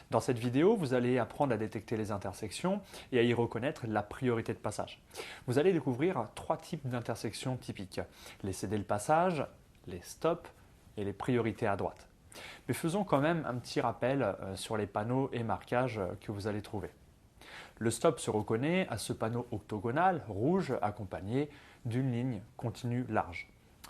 Dans cette vidéo, vous allez apprendre à détecter les intersections et à y reconnaître la priorité de passage. Vous allez découvrir 3 types d'intersections typiques. Les céder le passage, les stops et les priorités à droite. Mais faisons quand même un petit rappel sur les panneaux et marquages que vous allez trouver. Le stop se reconnaît à ce panneau octogonal rouge accompagné d'une ligne continue large.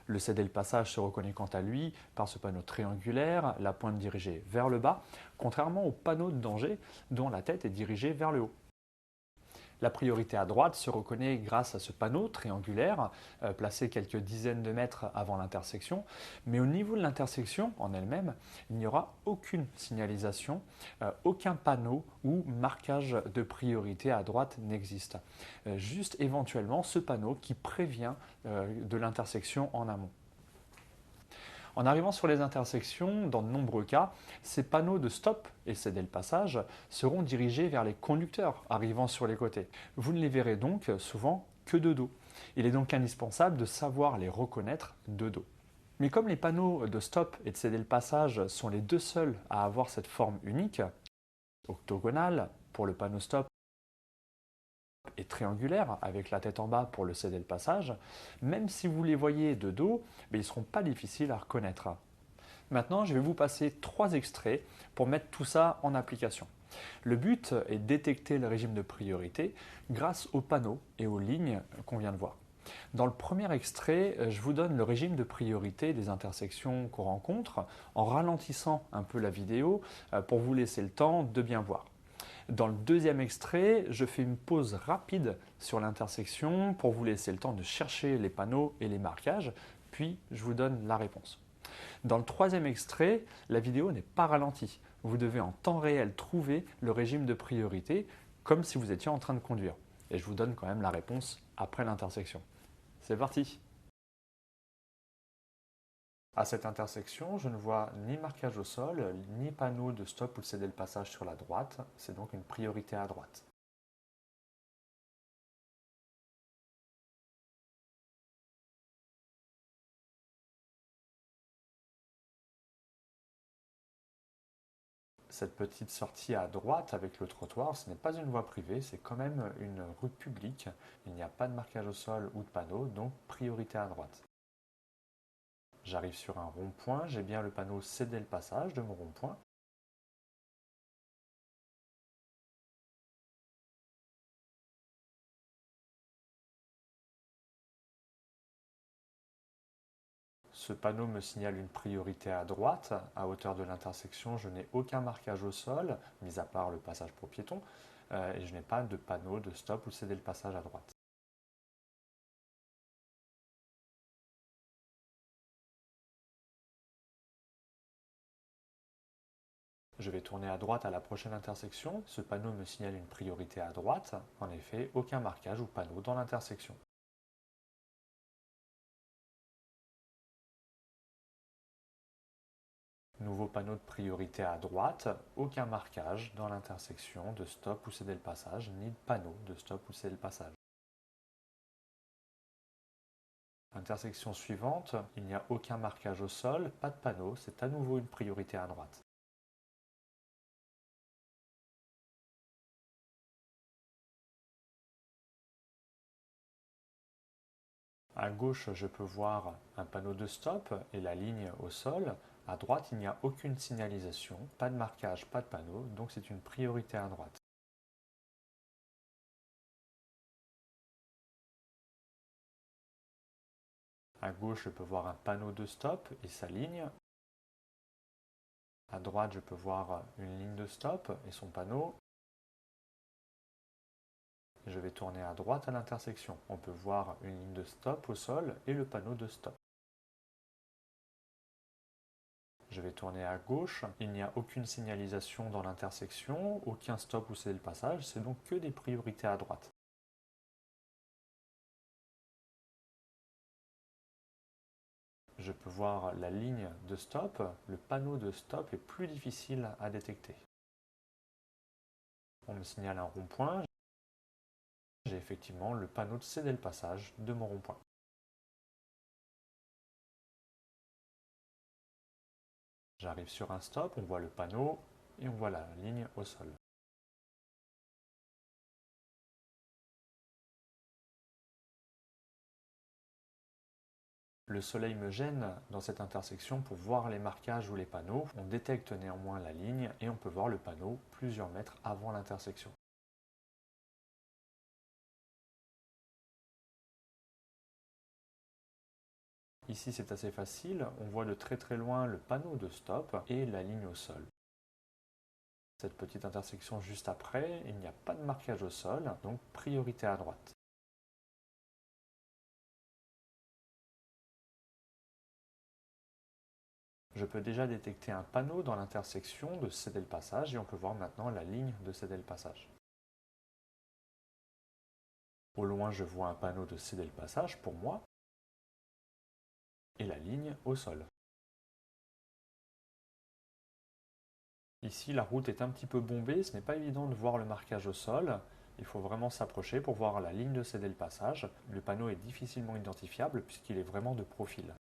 Le céder le passage se reconnaît quant à lui par ce panneau triangulaire, la pointe dirigée vers le bas, contrairement au panneau de danger dont la tête est dirigée vers le haut. La priorité à droite se reconnaît grâce à ce panneau triangulaire placé quelques dizaines de mètres avant l'intersection, mais au niveau de l'intersection en elle-même, il n'y aura aucune signalisation, aucun panneau ou marquage de priorité à droite n'existe. Juste éventuellement ce panneau qui prévient de l'intersection en amont. En arrivant sur les intersections, dans de nombreux cas, ces panneaux de stop et céder le passage seront dirigés vers les conducteurs arrivant sur les côtés. Vous ne les verrez donc souvent que de dos. Il est donc indispensable de savoir les reconnaître de dos. Mais comme les panneaux de stop et de céder le passage sont les deux seuls à avoir cette forme unique, octogonale pour le panneau stop et triangulaire avec la tête en bas pour le céder le passage, même si vous les voyez de dos, ils ne seront pas difficiles à reconnaître. Maintenant, je vais vous passer 3 extraits pour mettre tout ça en application. Le but est de détecter le régime de priorité grâce aux panneaux et aux lignes qu'on vient de voir. Dans le premier extrait, je vous donne le régime de priorité des intersections qu'on rencontre en ralentissant un peu la vidéo pour vous laisser le temps de bien voir. Dans le deuxième extrait, je fais une pause rapide sur l'intersection pour vous laisser le temps de chercher les panneaux et les marquages, puis je vous donne la réponse. Dans le troisième extrait, la vidéo n'est pas ralentie. Vous devez en temps réel trouver le régime de priorité comme si vous étiez en train de conduire. Et je vous donne quand même la réponse après l'intersection. C'est parti! À cette intersection, je ne vois ni marquage au sol, ni panneau de stop ou de céder le passage sur la droite. C'est donc une priorité à droite. Cette petite sortie à droite avec le trottoir, ce n'est pas une voie privée, c'est quand même une rue publique. Il n'y a pas de marquage au sol ou de panneau, donc priorité à droite. J'arrive sur un rond-point, j'ai bien le panneau céder le passage de mon rond-point. Ce panneau me signale une priorité à droite. À hauteur de l'intersection, je n'ai aucun marquage au sol, mis à part le passage pour piétons, et je n'ai pas de panneau de stop ou céder le passage à droite. Je vais tourner à droite à la prochaine intersection. Ce panneau me signale une priorité à droite. En effet, aucun marquage ou panneau dans l'intersection. Nouveau panneau de priorité à droite, aucun marquage dans l'intersection de stop ou céder le passage, ni de panneau de stop ou céder le passage. Intersection suivante, il n'y a aucun marquage au sol, pas de panneau, c'est à nouveau une priorité à droite. À gauche, je peux voir un panneau de stop et la ligne au sol. À droite, il n'y a aucune signalisation, pas de marquage, pas de panneau, donc c'est une priorité à droite. À gauche, je peux voir un panneau de stop et sa ligne. À droite, je peux voir une ligne de stop et son panneau. Je vais tourner à droite à l'intersection. On peut voir une ligne de stop au sol et le panneau de stop. Je vais tourner à gauche. Il n'y a aucune signalisation dans l'intersection, aucun stop ou céder le passage. C'est donc que des priorités à droite. Je peux voir la ligne de stop. Le panneau de stop est plus difficile à détecter. On me signale un rond-point. J'ai effectivement le panneau de céder le passage de mon rond-point. J'arrive sur un stop, on voit le panneau, et on voit la ligne au sol. Le soleil me gêne dans cette intersection pour voir les marquages ou les panneaux. On détecte néanmoins la ligne et on peut voir le panneau plusieurs mètres avant l'intersection. Ici c'est assez facile, on voit de très très loin le panneau de stop et la ligne au sol. Cette petite intersection juste après, il n'y a pas de marquage au sol, donc priorité à droite. Je peux déjà détecter un panneau dans l'intersection de céder le passage et on peut voir maintenant la ligne de céder le passage. Au loin, je vois un panneau de céder le passage pour moi et la ligne au sol. Ici, la route est un petit peu bombée, ce n'est pas évident de voir le marquage au sol. Il faut vraiment s'approcher pour voir la ligne de céder le passage. Le panneau est difficilement identifiable puisqu'il est vraiment de profil.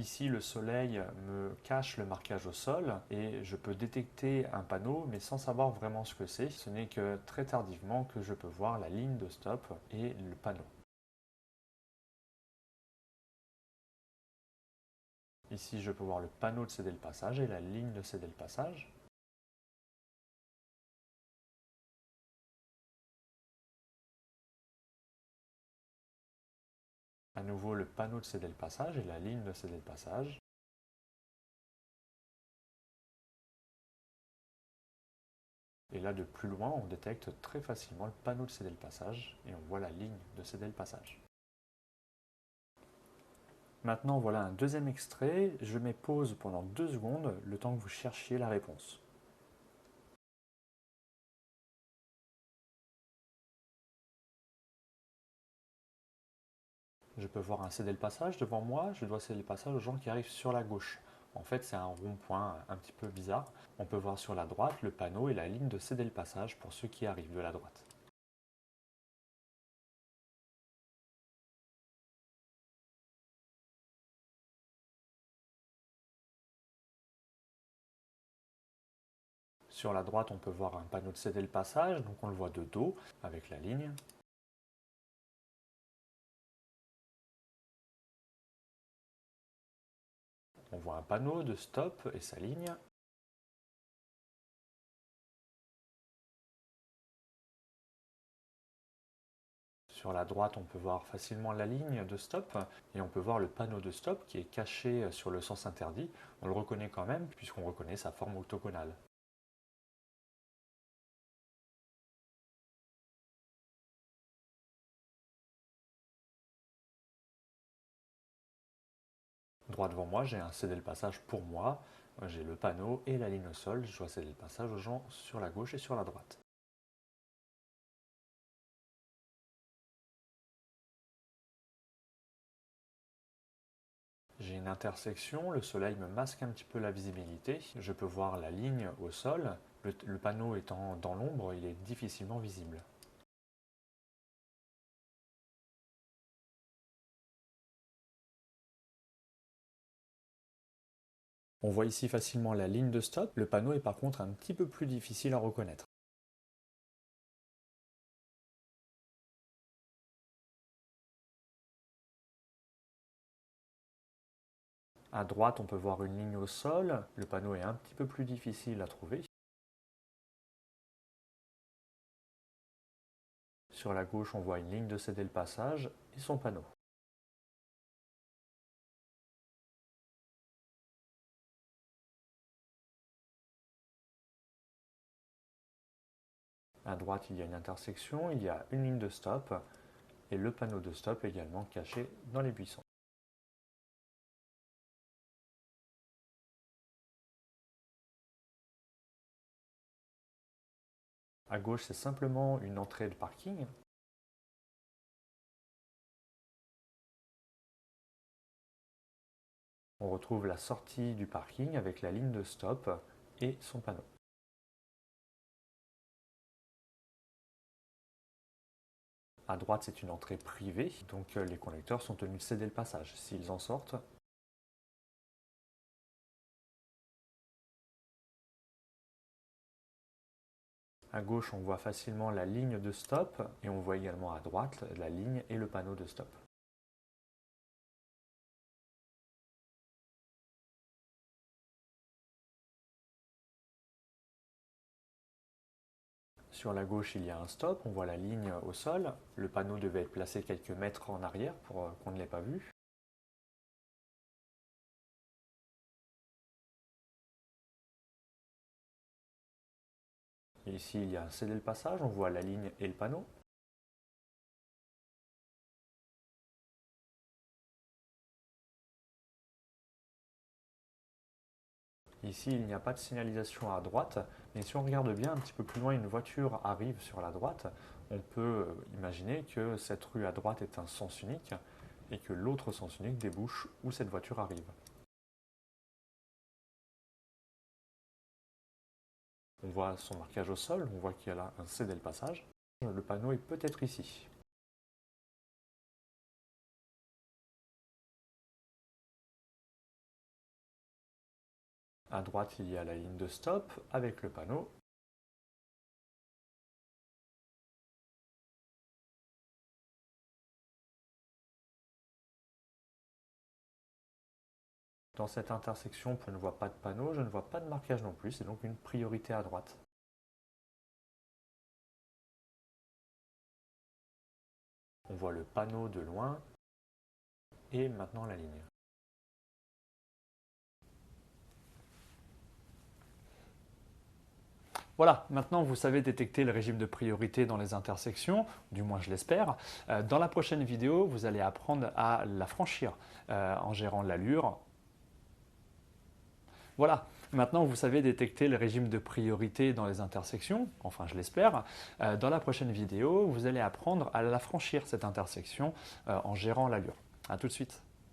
Ici, le soleil me cache le marquage au sol et je peux détecter un panneau mais sans savoir vraiment ce que c'est. Ce n'est que très tardivement que je peux voir la ligne de stop et le panneau. Ici, je peux voir le panneau de céder le passage et la ligne de céder le passage. À nouveau, le panneau de céder le passage et la ligne de céder le passage. Et là, de plus loin, on détecte très facilement le panneau de céder le passage et on voit la ligne de céder le passage. Maintenant, voilà un deuxième extrait. Je mets pause pendant 2 secondes, le temps que vous cherchiez la réponse. Je peux voir un céder le passage devant moi, je dois céder le passage aux gens qui arrivent sur la gauche. En fait, c'est un rond-point un petit peu bizarre. On peut voir sur la droite le panneau et la ligne de céder le passage pour ceux qui arrivent de la droite. Sur la droite, on peut voir un panneau de céder le passage, donc on le voit de dos avec la ligne. On voit un panneau de stop et sa ligne. Sur la droite, on peut voir facilement la ligne de stop et on peut voir le panneau de stop qui est caché sur le sens interdit. On le reconnaît quand même puisqu'on reconnaît sa forme octogonale. Droit devant moi, j'ai un céder le passage pour moi. J'ai le panneau et la ligne au sol. Je dois céder le passage aux gens sur la gauche et sur la droite. J'ai une intersection, le soleil me masque un petit peu la visibilité. Je peux voir la ligne au sol. Le panneau étant dans l'ombre, il est difficilement visible. On voit ici facilement la ligne de stop. Le panneau est par contre un petit peu plus difficile à reconnaître. À droite, on peut voir une ligne au sol. Le panneau est un petit peu plus difficile à trouver. Sur la gauche, on voit une ligne de céder le passage et son panneau. À droite, il y a une intersection, il y a une ligne de stop et le panneau de stop également caché dans les buissons. À gauche, c'est simplement une entrée de parking. On retrouve la sortie du parking avec la ligne de stop et son panneau. À droite, c'est une entrée privée, donc les conducteurs sont tenus de céder le passage. S'ils en sortent, à gauche, on voit facilement la ligne de stop et on voit également à droite la ligne et le panneau de stop. Sur la gauche, il y a un stop, on voit la ligne au sol. Le panneau devait être placé quelques mètres en arrière pour qu'on ne l'ait pas vu. Et ici, il y a un céder le passage, on voit la ligne et le panneau. Ici, il n'y a pas de signalisation à droite, mais si on regarde bien un petit peu plus loin, une voiture arrive sur la droite. On peut imaginer que cette rue à droite est un sens unique et que l'autre sens unique débouche où cette voiture arrive. On voit son marquage au sol, on voit qu'il y a là un céder le passage. Le panneau est peut-être ici. À droite, il y a la ligne de stop avec le panneau. Dans cette intersection, je ne vois pas de panneau, je ne vois pas de marquage non plus, c'est donc une priorité à droite. On voit le panneau de loin et maintenant la ligne. Voilà, maintenant vous savez détecter le régime de priorité dans les intersections, du moins je l'espère. Dans la prochaine vidéo, vous allez apprendre à la franchir en gérant l'allure. Voilà, maintenant vous savez détecter le régime de priorité dans les intersections, enfin je l'espère. Dans la prochaine vidéo, vous allez apprendre à la franchir cette intersection en gérant l'allure. A tout de suite.